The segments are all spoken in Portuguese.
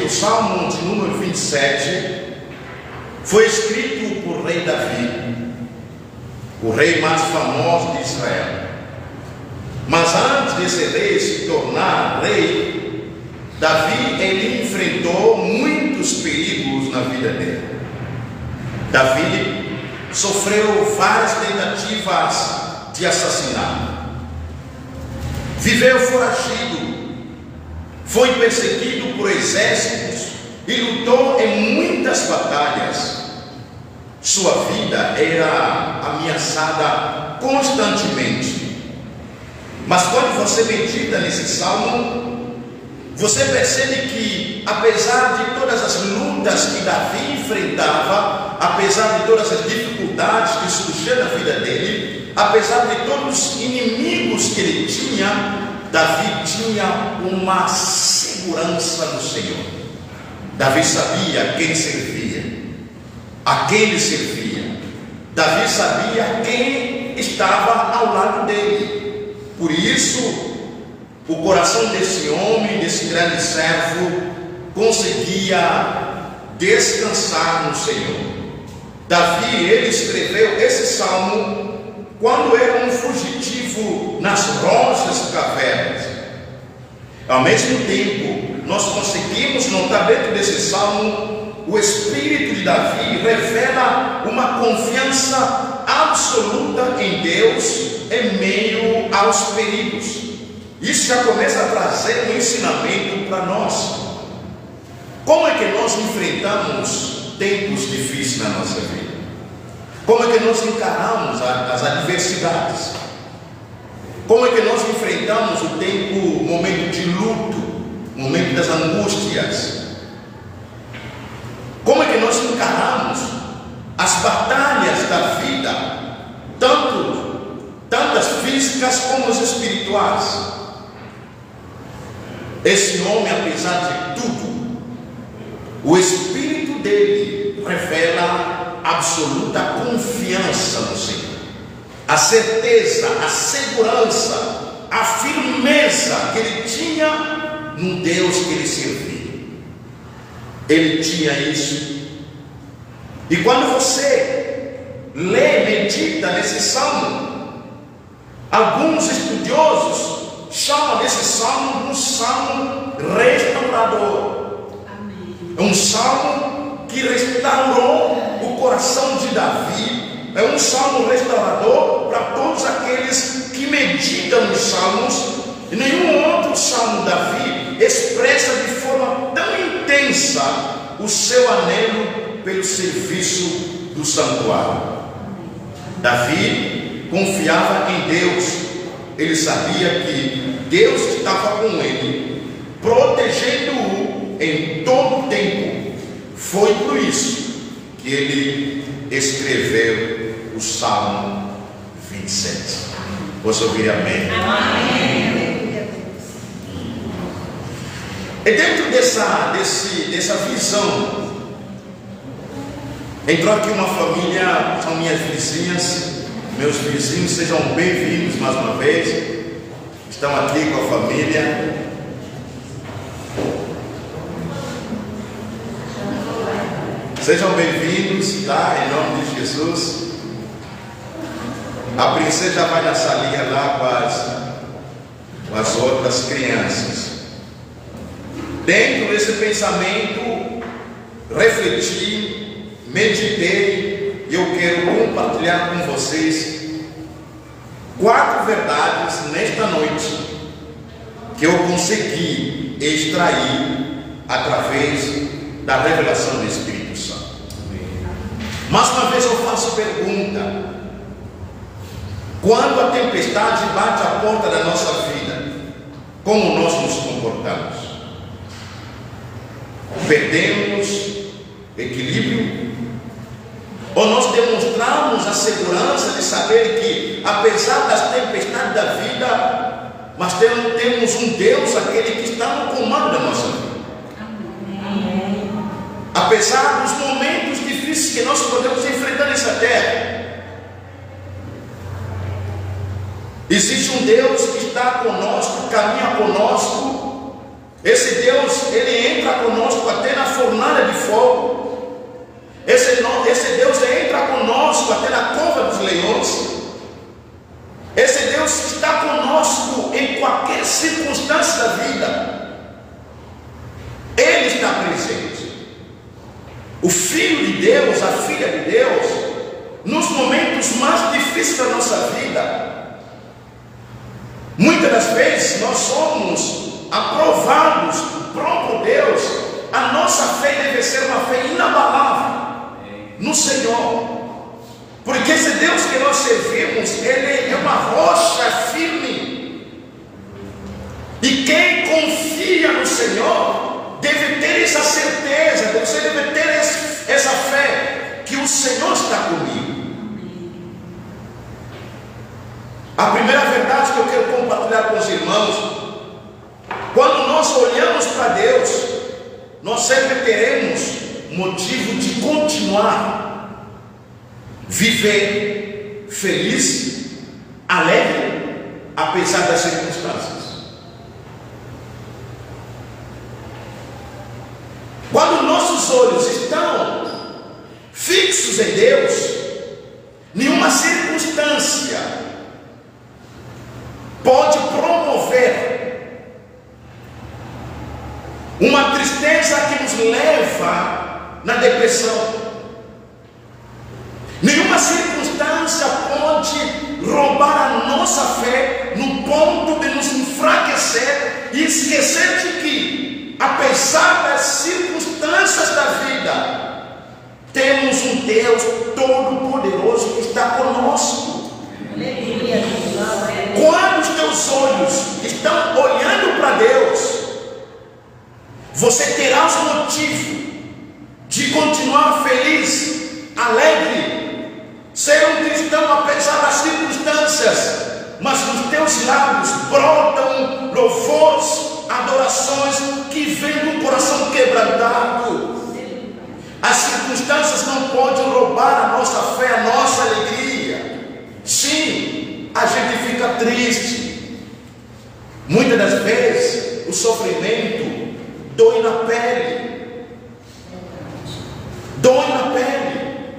o Salmo de número 27 foi escrito por rei Davi, o rei mais famoso de Israel. Mas antes desse rei se tornar rei, Davi ele enfrentou muitos perigos na vida dele. Davi sofreu várias tentativas de assassinato, viveu foragido, foi perseguido por exércitos e lutou em muitas batalhas. Sua vida era ameaçada constantemente. Mas quando você medita nesse salmo, você percebe que, apesar de todas as lutas que Davi enfrentava, apesar de todas as dificuldades que surgiam na vida dele, apesar de todos os inimigos que ele tinha, Davi tinha uma segurança no Senhor. Davi sabia a quem servia, a quem ele servia. Davi sabia quem estava ao lado dele. Por isso, o coração desse homem, desse grande servo, conseguia descansar no Senhor. Davi, ele escreveu esse salmo quando era um fugitivo nas rochas cavernas. Ao mesmo tempo, nós conseguimos notar dentro desse salmo, o espírito de Davi revela uma confiança absoluta em Deus em meio aos perigos. Isso já começa a trazer um ensinamento para nós. Como é que nós enfrentamos tempos difíceis na nossa vida? Como é que nós encaramos as adversidades? Como é que nós enfrentamos o tempo, momento de luto, momento das angústias? Como é que nós encaramos as batalhas da vida, tantas físicas como as espirituais? Esse homem, apesar de tudo, o espírito dele revela absoluta confiança no Senhor, a certeza, a segurança, a firmeza que ele tinha no Deus que ele servia. Ele tinha isso. E quando você lê, medita nesse salmo, alguns estudiosos chamam desse salmo de um salmo restaurador. É um salmo que restaurou o coração de Davi. É um salmo restaurador para todos aqueles que meditam nos salmos. E nenhum outro salmo Davi expressa de forma tão intensa o seu anelo pelo serviço do santuário. Davi confiava em Deus. Ele sabia que Deus estava com ele, protegendo-o em todo o tempo. Foi por isso que ele escreveu o Salmo 27. Posso ouvir amém? Amém. E dentro dessa visão, entrou aqui uma família, são minhas vizinhas, meus vizinhos, sejam bem-vindos mais uma vez. Estão aqui com a família. Sejam bem-vindos, tá? Em nome de Jesus. A princesa já vai na salinha lá com as outras crianças. Dentro desse pensamento, refleti, meditei, e eu quero compartilhar com vocês 4 verdades nesta noite que eu consegui extrair através da revelação do Espírito Santo. Mais uma vez eu faço pergunta: quando a tempestade bate à porta da nossa vida, como nós nos comportamos? Perdemos equilíbrio? Ou nós demonstramos a segurança de saber que, apesar das tempestades da vida, mas temos um Deus, aquele que está no comando da nossa vida? Amém. Apesar dos momentos difíceis que nós podemos enfrentar nessa terra, existe um Deus que está conosco, caminha conosco. Esse Deus, ele entra conosco até família de Deus, nos momentos mais difíceis da nossa vida, muitas das vezes nós somos aprovados do próprio Deus. A nossa fé deve ser uma fé inabalável no Senhor, porque esse Deus que nós servimos, Ele é uma rocha firme, e quem confia no Senhor deve ter essa certeza, você deve ter essa fé, que o Senhor está comigo. A primeira verdade que eu quero compartilhar com os irmãos: quando nós olhamos para Deus, nós sempre teremos motivo de continuar viver feliz, alegre, apesar das circunstâncias. Quando nossos olhos estão fixos em Deus, nenhuma circunstância pode promover uma tristeza que nos leva na depressão. Nenhuma circunstância pode roubar a nossa fé no ponto de nos enfraquecer e esquecer de que, apesar das circunstâncias da vida, temos um Deus todo-poderoso que está conosco. Quando os teus olhos estão olhando para Deus, você terá os motivos de continuar feliz, alegre, ser um cristão apesar das circunstâncias, mas nos teus lábios brotam louvores, adorações que vêm do coração quebrantado. As circunstâncias não podem roubar a nossa fé, a nossa alegria. Sim, a gente fica triste. Muitas das vezes o sofrimento dói na pele. Dói na pele.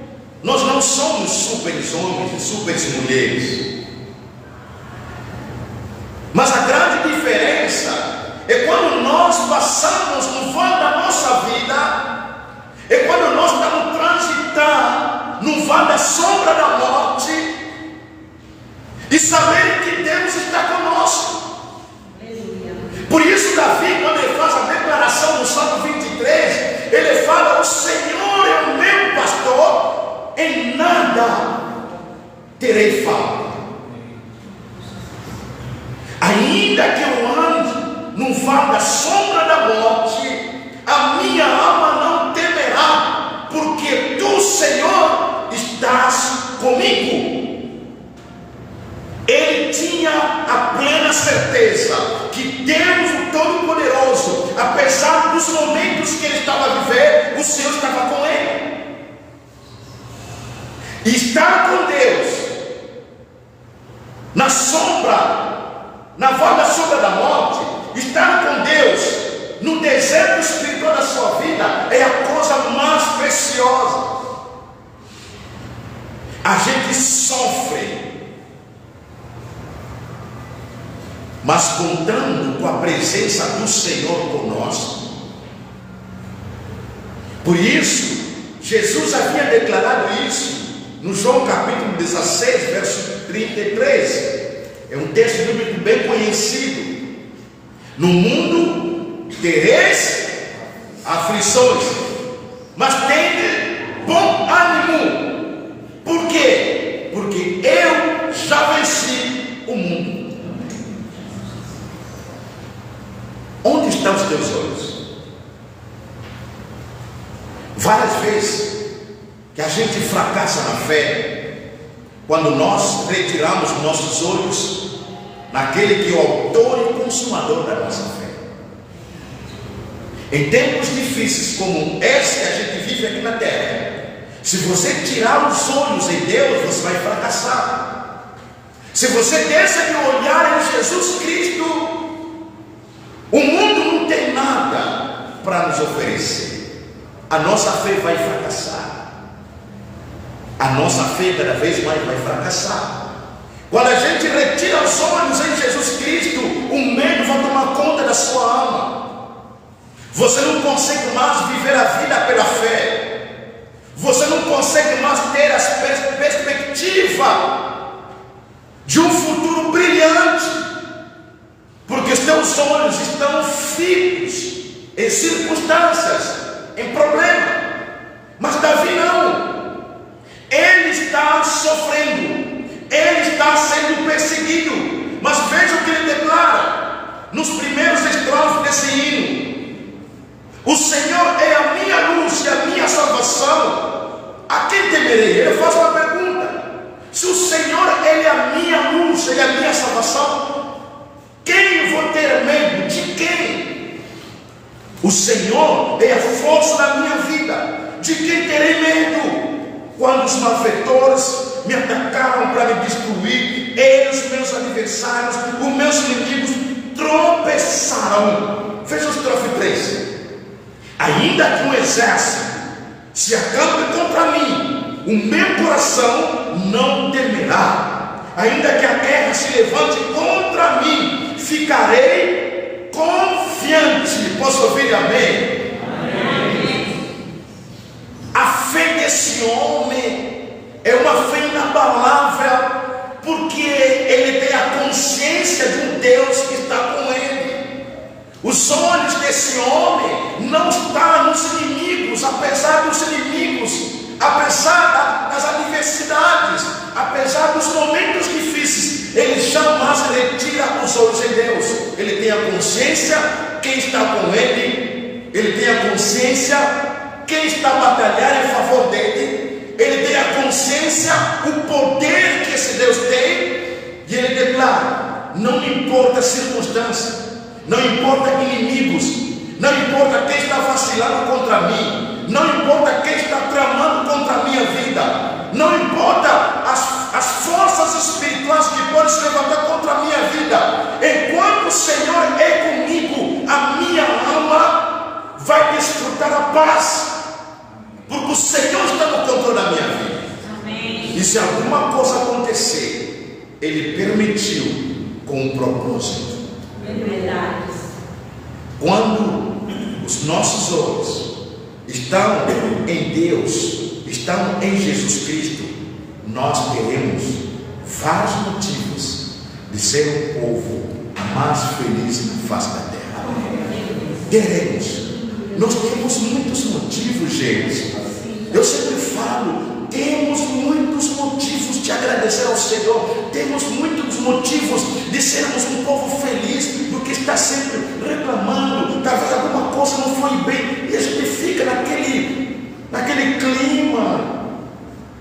Nós não somos super homens e super mulheres. Mas a grande diferença é quando nós passamos no vale da nossa vida, é quando nós estamos transitando no vale da sombra da morte e saber que Deus está conosco. Por isso Davi, quando ele faz a declaração no Salmo 23, ele fala: o Senhor é o meu pastor, em nada terei falta. Ainda que eu ande no vale da sombra da morte, a minha alma não temerá, porque tu, Senhor, estás comigo. Ele tinha a plena certeza que Deus, o Todo-Poderoso, apesar dos momentos que ele estava a viver, o Senhor estava com ele. E estar com Deus na sombra, na vale da sombra da morte, estar com Deus no deserto espiritual da sua vida é a coisa mais preciosa. A gente sofre, mas contando com a presença do Senhor conosco. Por isso, Jesus havia declarado isso no João capítulo 16, verso 33. É um texto bíblico bem conhecido. No mundo tereis aflições, mas tende bom ânimo. Por quê? Porque eu já venci o mundo. Onde estão os teus olhos? Várias vezes que a gente fracassa na fé, quando nós retiramos nossos olhos naquele que é o autor e consumador da nossa fé. Em tempos difíceis como esse que a gente vive aqui na terra, se você tirar os olhos em Deus, você vai fracassar. Se você deixa de olhar em Jesus Cristo, o mundo não tem nada para nos oferecer. A nossa fé vai fracassar. A nossa fé cada vez mais vai fracassar. Quando a gente retira os olhos em Jesus Cristo, o medo vai tomar conta da sua alma. Você não consegue mais viver a vida pela fé. Você não consegue mais ter a perspectiva de um futuro brilhante, porque os teus olhos estão fixos em circunstâncias, em problema. Mas Davi não. Ele está sofrendo, ele está sendo perseguido. Mas veja o que ele declara nos primeiros estrofes desse hino: o Senhor é a minha luz e a minha salvação, a quem temerei? Ele faz uma pergunta: se o Senhor ele é a minha luz, ele é a minha salvação, quem vou ter medo? De quem? O Senhor é a força da minha vida, de quem terei medo? Quando os malfeitores me atacaram para me destruir, eles, os meus adversários, os meus inimigos, tropeçaram. Veja o estrofe 3: ainda que um exército se acampe contra mim, o meu coração não temerá. Ainda que a guerra se levante contra mim, ficarei confiante. Posso ouvir amém? A fé desse homem é uma fé inabalável, porque ele tem a consciência de um Deus que está com ele. Os olhos desse homem não estão nos inimigos, apesar dos inimigos, apesar das adversidades, apesar dos momentos difíceis, ele jamais retira os olhos de Deus. Ele tem a consciência quem está com ele, ele tem a consciência quem está a batalhar em favor dele, ele tem a consciência, o poder que esse Deus tem, e ele declara: não importa a circunstância, não importa inimigos, não importa quem está vacilando contra mim, não importa quem está tramando contra a minha vida, não importa as forças espirituais que podem se levantar contra a minha vida, enquanto o Senhor é comigo, a minha alma vai desfrutar a paz, porque o Senhor está no controle da minha vida. Amém. E se alguma coisa acontecer, Ele permitiu com um propósito. Quando os nossos olhos estão em Deus, estão em Jesus Cristo, nós teremos vários motivos de ser o povo mais feliz na face da terra. Teremos. Nós temos muitos motivos, gente. Eu sempre falo, temos muitos motivos de agradecer ao Senhor. Temos muitos motivos de sermos um povo feliz, do que está sempre reclamando. Talvez alguma coisa não foi bem, e a gente fica naquele clima.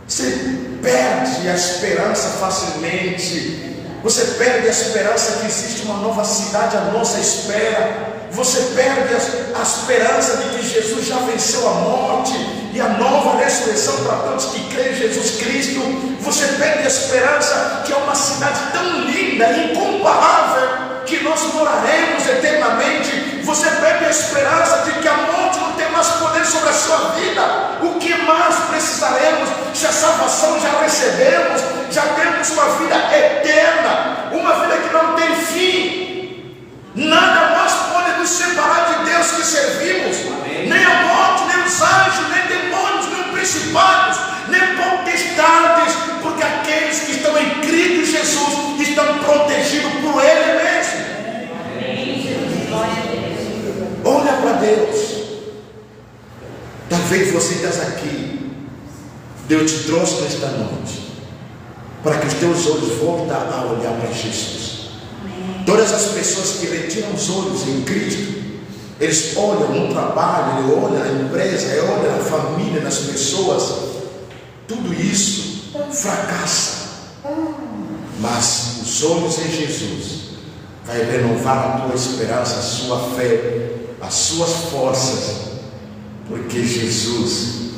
Você perde a esperança facilmente. Você perde a esperança que existe uma nova cidade à nossa espera. Você perde a esperança de que Jesus já venceu a morte e a nova ressurreição para todos que creem em Jesus Cristo. Você perde a esperança que é uma cidade tão linda, incomparável, que nós moraremos eternamente. Você perde a esperança de que a morte não tem mais poder sobre a sua vida. O que mais precisaremos, se a salvação já recebemos, já temos uma vida eterna, uma vida que não tem fim. Nada mais pode nos separar de Deus que servimos. Amém. Nem a morte, nem os anjos, nem demônios, nem principados, nem potestades, porque aqueles que estão em Cristo Jesus estão protegidos por Ele mesmo. Olha para Deus. Talvez você esteja aqui, Deus te trouxe nesta noite para que os teus olhos voltem a olhar para Jesus. Todas as pessoas que retiram os olhos em Cristo, eles olham no trabalho, eles olham na empresa, eles olham na família, nas pessoas, tudo isso fracassa. Mas os olhos em Jesus vai renovar a tua esperança, a sua fé, as suas forças, porque Jesus,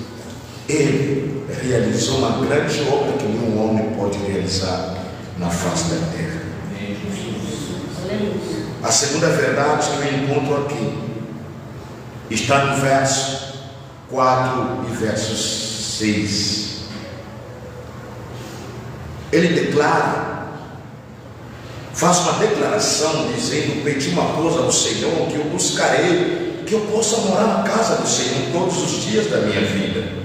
Ele realizou uma grande obra que nenhum homem pode realizar na face da terra. A segunda verdade que eu encontro aqui está no verso 4 e verso 6. Ele declara, faz uma declaração dizendo: pedi uma coisa ao Senhor, que eu buscarei, que eu possa morar na casa do Senhor todos os dias da minha vida.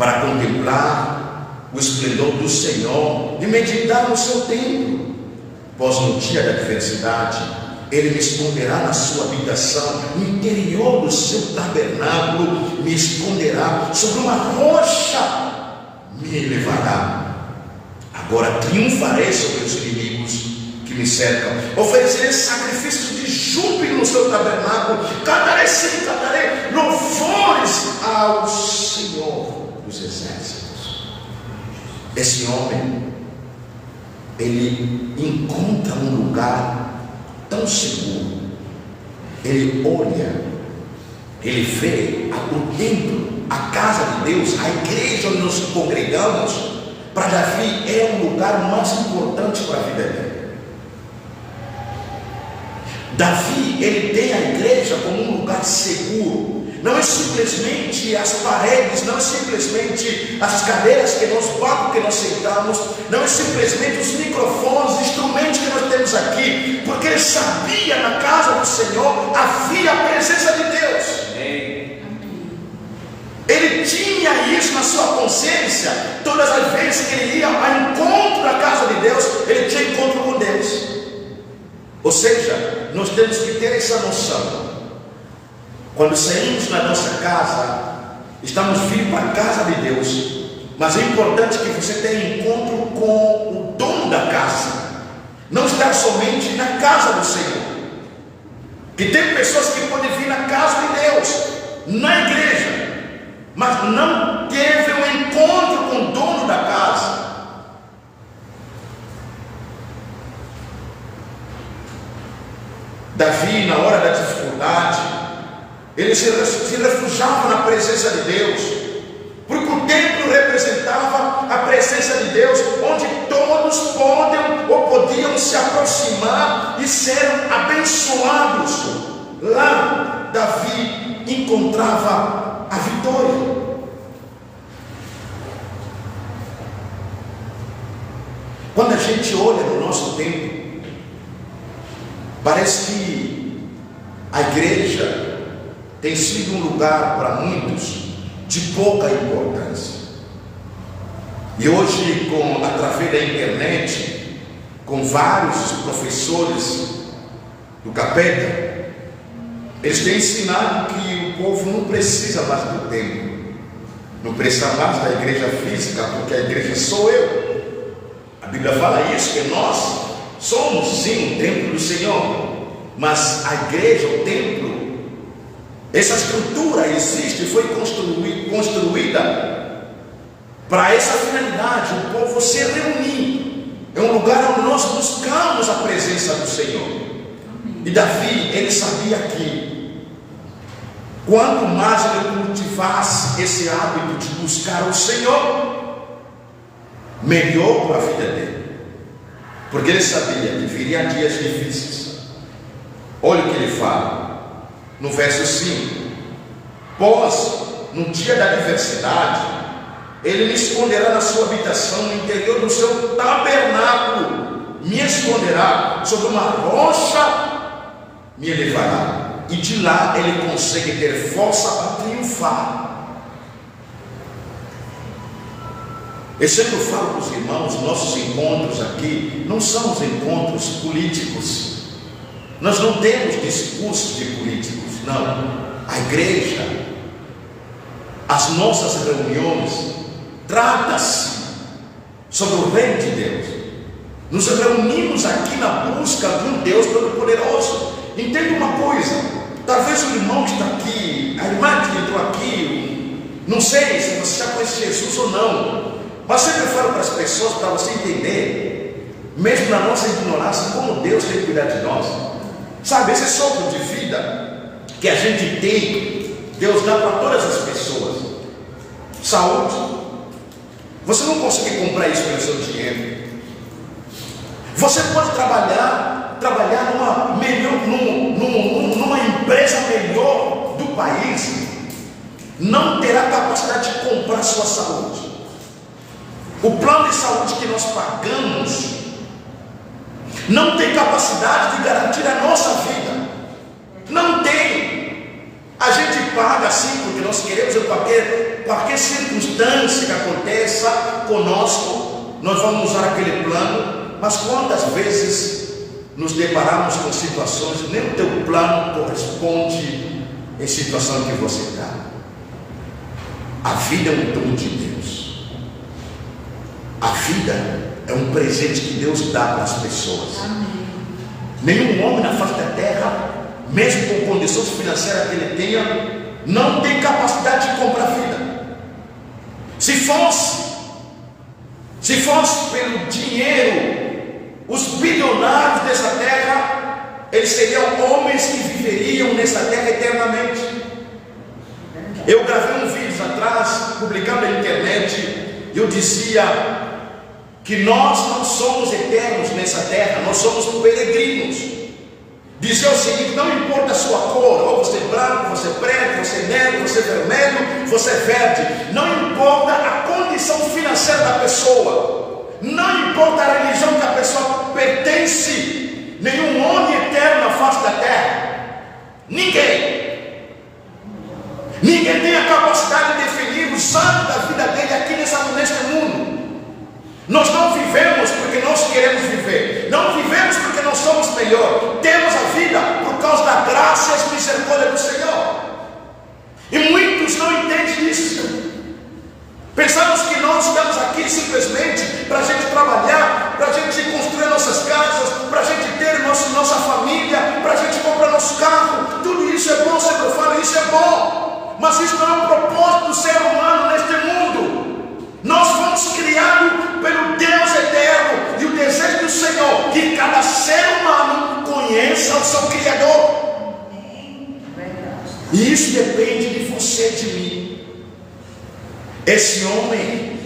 para contemplar o esplendor do Senhor e meditar no seu templo. Pois no dia da adversidade, Ele me esconderá na sua habitação, no interior do seu tabernáculo, me esconderá, sobre uma rocha me elevará. Agora triunfarei sobre os inimigos que me cercam, oferecerei sacrifícios de júbilo no seu tabernáculo, cantarei louvores ao Senhor dos exércitos. Esse homem, ele encontra um lugar tão seguro. Ele olha, ele vê o templo, a casa de Deus, a igreja onde nos congregamos. Para Davi é o lugar mais importante para a vida dele. Davi, ele tem a igreja como um lugar seguro. Não é simplesmente as paredes, não é simplesmente as cadeiras que nós bancos que nós sentamos, não é simplesmente os microfones, os instrumentos que nós temos aqui, porque ele sabia na casa do Senhor havia a presença de Deus. Ele tinha isso na sua consciência. Todas as vezes que ele ia ao encontro da casa de Deus, ele tinha encontro com Deus. Ou seja, nós temos que ter essa noção. Quando saímos da nossa casa, estamos vindo para a casa de Deus, mas é importante que você tenha encontro com o dono da casa, não estar somente na casa do Senhor. Que tem pessoas que podem vir na casa de Deus, na igreja, mas não teve um encontro com o dono da casa. Davi, na hora da dificuldade, ele se refugiava na presença de Deus, porque o templo representava a presença de Deus, onde todos podiam se aproximar e ser abençoados. Lá Davi encontrava a vitória. Quando a gente olha no nosso tempo, parece que a igreja tem sido um lugar para muitos de pouca importância. E hoje, através da internet, com vários professores do capeta, eles têm ensinado que o povo não precisa mais do templo, não precisa mais da igreja física, porque a igreja sou eu. A Bíblia fala isso, que nós somos sim o templo do Senhor, mas a igreja, o templo, essa estrutura existe, foi construída para essa finalidade, o povo se reunir. É um lugar onde nós buscamos a presença do Senhor. E Davi, ele sabia que quanto mais ele cultivasse esse hábito de buscar o Senhor, melhor para a vida dele, porque ele sabia que viria dias difíceis. Olha o que ele fala no verso 5: pois no dia da adversidade, ele me esconderá na sua habitação, no interior do seu tabernáculo, me esconderá, sobre uma rocha me elevará, e de lá ele consegue ter força para triunfar. Eu sempre falo para os irmãos, nossos encontros aqui não são os encontros políticos. Nós não temos discursos de políticos, não. A igreja, as nossas reuniões, trata-se sobre o reino de Deus. Nos reunimos aqui na busca de um Deus Todo-Poderoso. Entenda uma coisa, talvez o irmão que está aqui, a irmã que entrou aqui, não sei se você já conhece Jesus ou não, mas sempre falo para as pessoas, para você entender, mesmo na nossa ignorância, como Deus tem cuidado de nós. Sabe, esse sopro de vida que a gente tem, Deus dá para todas as pessoas. Saúde, você não consegue comprar isso pelo seu dinheiro. Você pode trabalhar numa empresa melhor do país, não terá capacidade de comprar sua saúde. O plano de saúde que nós pagamos não tem capacidade de garantir a nossa vida. Não tem. A gente paga assim porque que nós queremos, em qualquer circunstância que aconteça conosco, nós vamos usar aquele plano. Mas quantas vezes nos deparamos com situações, nem o teu plano corresponde à situação que você está. A vida é um dom de Deus. A vida é um presente que Deus dá para as pessoas. Amém. Nenhum homem na face da terra, mesmo com condições financeiras que ele tenha, não tem capacidade de comprar vida. Se fosse pelo dinheiro, os bilionários dessa terra, eles seriam homens que viveriam nessa terra eternamente. Eu gravei um vídeo atrás, publicado na internet, e eu dizia que nós não somos eternos nessa terra, nós somos peregrinos. Dizia o seguinte: não importa a sua cor, ou você é branco, você é preto, você é negro, você é vermelho, você é verde, não importa a condição financeira da pessoa, não importa a religião que a pessoa pertence, nenhum homem eterno na face da terra, ninguém tem a capacidade de definir os anos da vida dele aqui neste mundo. Nós não vivemos porque nós queremos viver, não vivemos porque nós somos melhor, temos a vida por causa da graça e misericórdia do Senhor. E muitos não entendem isso. Pensamos que nós estamos aqui simplesmente para a gente trabalhar, para a gente construir nossas casas, para a gente ter nossa família, para a gente comprar nosso carro. Tudo isso é bom, sempre eu falo, isso é bom, mas isso não é o propósito do ser humano neste mundo. Nós fomos criados pelo Deus eterno, e o desejo do Senhor é que cada ser humano conheça o seu Criador. E isso depende de você e de mim. Esse homem,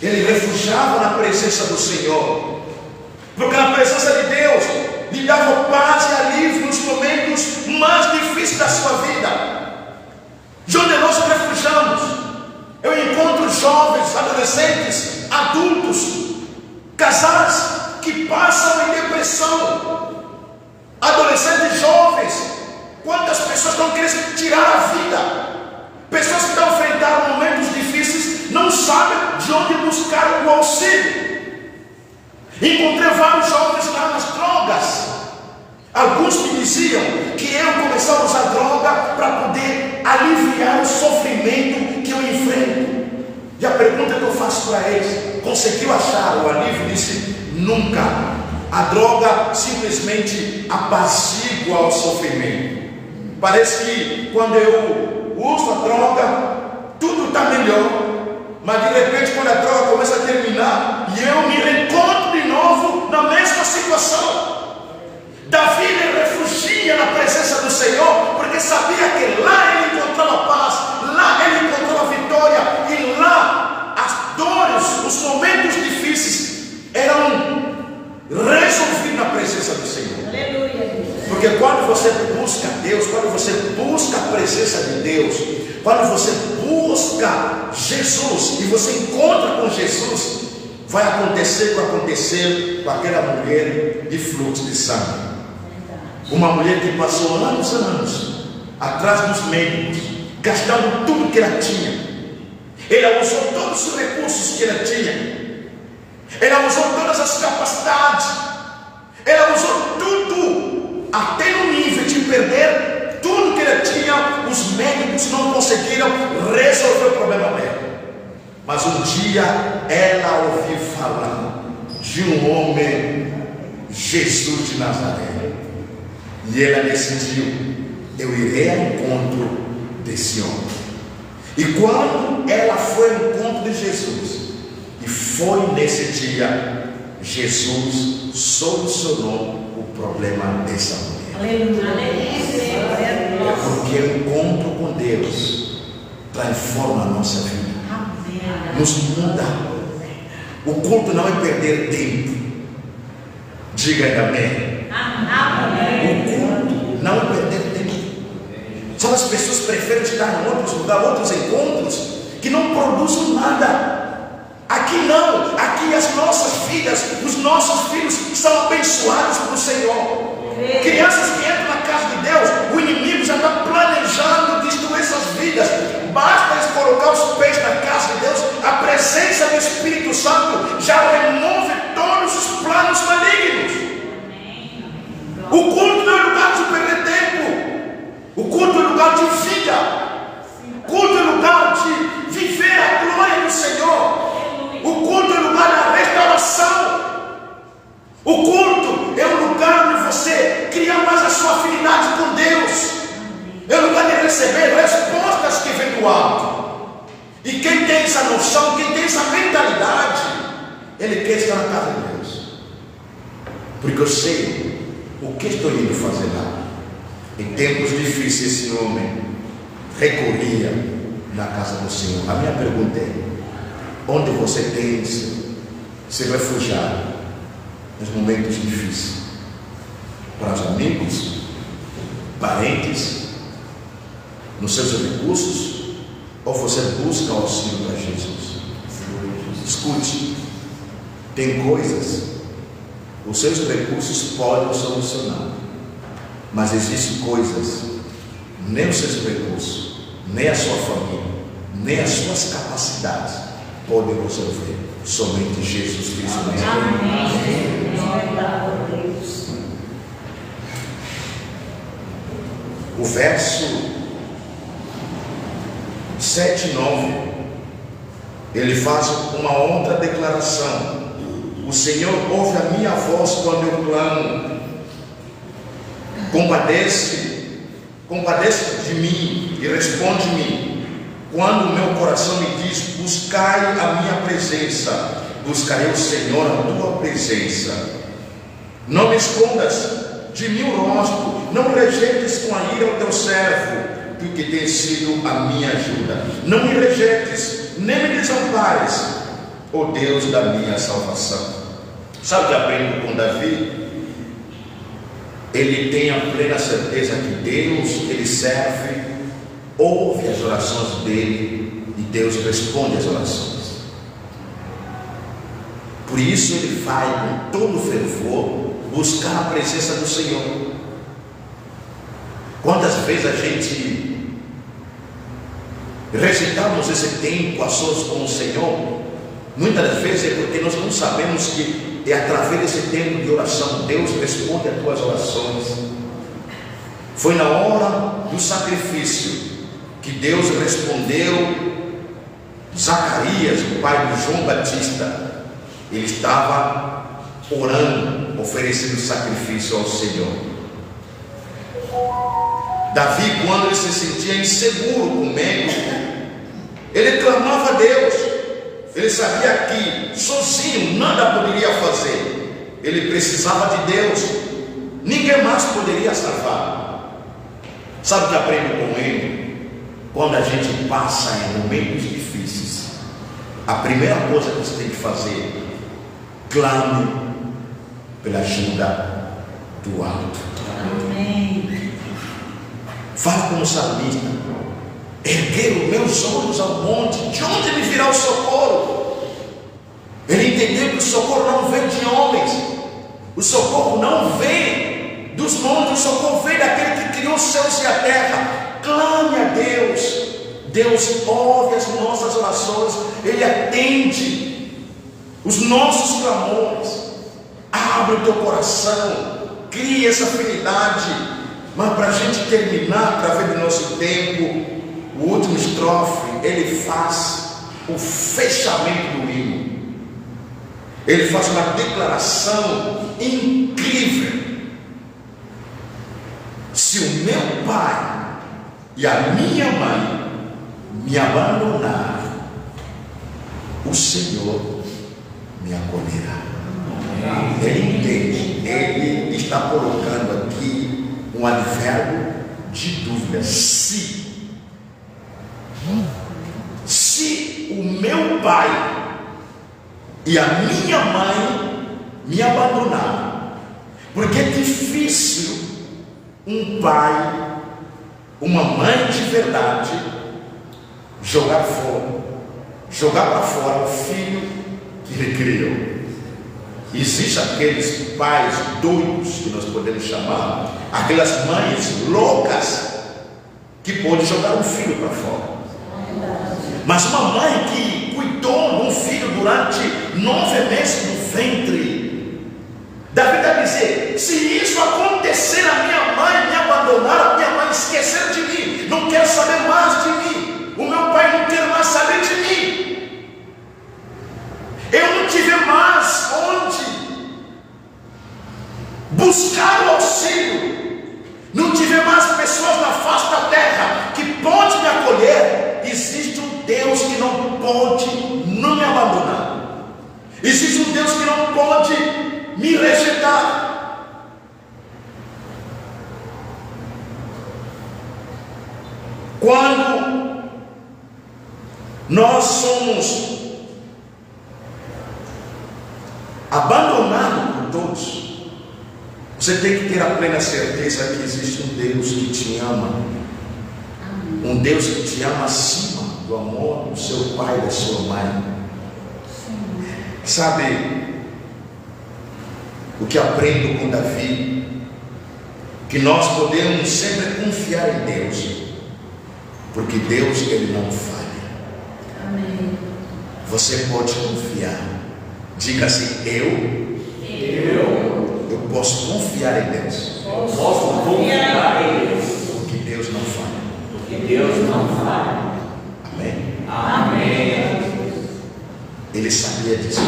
ele refugiava na presença do Senhor, porque na presença de Deus lhe dava paz e alívio nos momentos mais difíceis da sua vida. De onde nós refugiamos? Eu encontro jovens, adolescentes, adultos, casais que passam em depressão. Adolescentes jovens, quantas pessoas estão querendo tirar a vida? Pessoas que estão enfrentando momentos difíceis, não sabem de onde buscar o auxílio. Encontrei vários jovens lá nas drogas. Alguns me diziam que eu começava a usar droga para poder aliviar o sofrimento que eu enfrento. E a pergunta que eu faço para eles: conseguiu achar o alívio? Disse: nunca. A droga simplesmente apazigua o sofrimento. Parece que quando eu uso a droga, tudo está melhor. Mas de repente, quando a droga começa a terminar, e eu me reencontro de novo na mesma situação. Davi ele refugia na presença do Senhor, porque sabia que lá ele encontrava paz, lá ele encontrava vitória, e lá as dores, os momentos difíceis eram resolvidos na presença do Senhor. Aleluia. Porque quando você busca Deus, quando você busca a presença de Deus, quando você busca Jesus e você encontra com Jesus, vai acontecer o que aconteceu com aquela mulher de fluxo de sangue. Uma mulher que passou anos e anos atrás dos médicos, gastando tudo que ela tinha. Ela usou todos os recursos que ela tinha. Ela usou todas as capacidades. Ela usou tudo, até no nível de perder tudo que ela tinha. Os médicos não conseguiram resolver o problema dela. Mas um dia ela ouviu falar de um homem, Jesus de Nazaré. E ela decidiu: eu irei ao encontro desse homem. E quando ela foi ao encontro de Jesus, e foi nesse dia, Jesus solucionou o problema dessa mulher. É porque o encontro com Deus transforma a nossa vida, nos muda. O culto não é perder tempo. Diga amém. O culto não é perder tempo. Só as pessoas preferem estar em outros lugares, outros encontros que não produzem nada. Aqui não, aqui as nossas filhas, os nossos filhos são abençoados pelo Senhor. Crianças que entram na casa de Deus, o inimigo já está planejando destruir suas vidas. do alto. E quem tem essa noção, quem tem essa mentalidade, ele quer estar na casa de Deus. Porque eu sei o que estou indo fazer lá. Em tempos difíceis, esse homem recorria na casa do Senhor. A minha pergunta é: onde você tem se refugiar nos momentos difíceis? Para os amigos, parentes, nos seus recursos, ou você busca auxílio para Jesus? Escute, tem coisas, os seus recursos podem solucionar, mas existem coisas, nem os seus recursos, nem a sua família, nem as suas capacidades podem resolver. Somente Jesus Cristo. Amém. O verso 7 e 9, ele faz uma outra declaração: o Senhor ouve a minha voz quando eu clamo, compadece de mim e responde-me quando o meu coração me diz: buscai a minha presença. Buscarei o Senhor, a tua presença. Não me escondas de mim o rosto, não rejeites com a ira o teu servo, porque tem sido a minha ajuda. Não me rejeites, nem me desampares, ó Deus da minha salvação. Sabe o que aprendo com Davi? Ele tem a plena certeza que Deus, ele serve, ouve as orações dele e Deus responde as orações. Por isso ele vai com todo fervor buscar a presença do Senhor. Quantas vezes a gente rejeitamos esse tempo a sós com o Senhor? Muitas vezes é porque nós não sabemos que é através desse tempo de oração Deus responde às tuas orações. Foi na hora do sacrifício que Deus respondeu Zacarias, o pai de João Batista. Ele estava orando, oferecendo sacrifício ao Senhor. Davi, quando ele se sentia inseguro com medo, ele clamava a Deus. Ele sabia que sozinho nada poderia fazer. Ele precisava de Deus. Ninguém mais poderia salvar. Sabe o que aprendo com ele? Quando a gente passa em momentos difíceis, a primeira coisa que você tem que fazer: clame pela ajuda do alto. Amém. Fala como salmista: erguer os meus olhos ao monte, de onde me virá o socorro? Ele entendeu que o socorro não vem de homens, o socorro não vem dos montes, o socorro vem daquele que criou os céus e a terra. Clame a Deus. Deus ouve as nossas orações, Ele atende os nossos clamores. Abre o teu coração, cria essa afinidade. Mas para a gente terminar, através do nosso tempo, o último estrofe, ele faz o fechamento do hino. Ele faz uma declaração incrível: se o meu pai e a minha mãe me abandonar, o Senhor me acolherá. Ele entende, ele está colocando aqui um advérbio de dúvida: se o meu pai e a minha mãe me abandonar. Porque é difícil um pai, uma mãe de verdade jogar para fora o filho que ele criou. Existem aqueles pais doidos, que nós podemos chamar, aquelas mães loucas, que podem jogar um filho para fora. Mas uma mãe que cuidou de um filho durante 9 meses no ventre, Davi vai dizer: se isso acontecer, a minha mãe me abandonar, a minha mãe esquecer de mim, não quer saber mais de mim, o meu pai não quer mais saber de mim, eu não tiver mais onde buscar o auxílio, não tiver mais pessoas na face da terra que podem me acolher, não pode não me abandonar. Existe um Deus que não pode me rejeitar. Quando nós somos abandonados por todos, você tem que ter a plena certeza que existe um Deus que te ama. Um Deus que te ama acima do amor do seu pai e da sua mãe. Sabe o que aprendo com Davi? Que nós podemos sempre confiar em Deus, porque Deus, Ele não falha. Amém. Você pode confiar. Diga assim: eu posso confiar em Deus. Posso confiar em Deus. Porque Deus não falha. Porque Deus não falha. Amém? Amém. Ele sabia disso.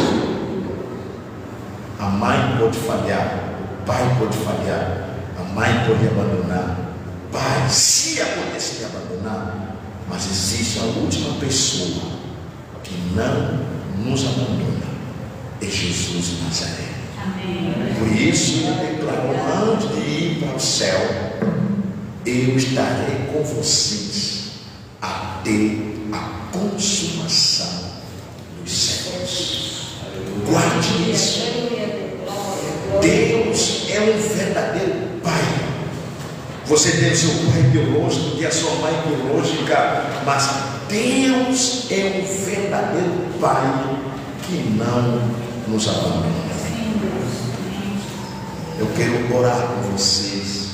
A mãe pode falhar, o pai pode falhar, a mãe pode abandonar, pai, se acontecer de abandonar, mas existe a última pessoa que não nos abandona, é Jesus de Nazaré. Amém. Por isso ele declarou antes de ir para o céu: eu estarei com vocês até a consumação dos séculos. Guarde isso. Deus é um verdadeiro Pai. Você tem o seu pai biológico, tem a sua mãe biológica, mas Deus é um verdadeiro Pai que não nos abandona. Eu quero orar com vocês.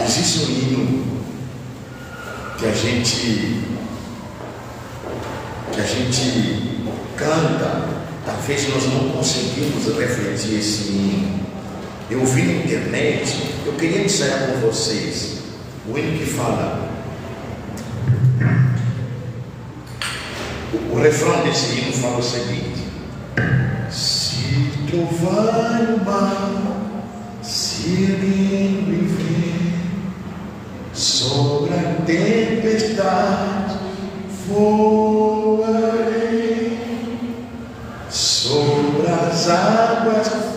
Existe um hino que a gente canta. Talvez nós não conseguimos refletir esse hino. Eu vi na internet, eu queria ensaiar com vocês o hino que fala. O refrão desse hino fala o seguinte: se trovar o mar, se viver sobre a tempestade, voarei sobre as águas.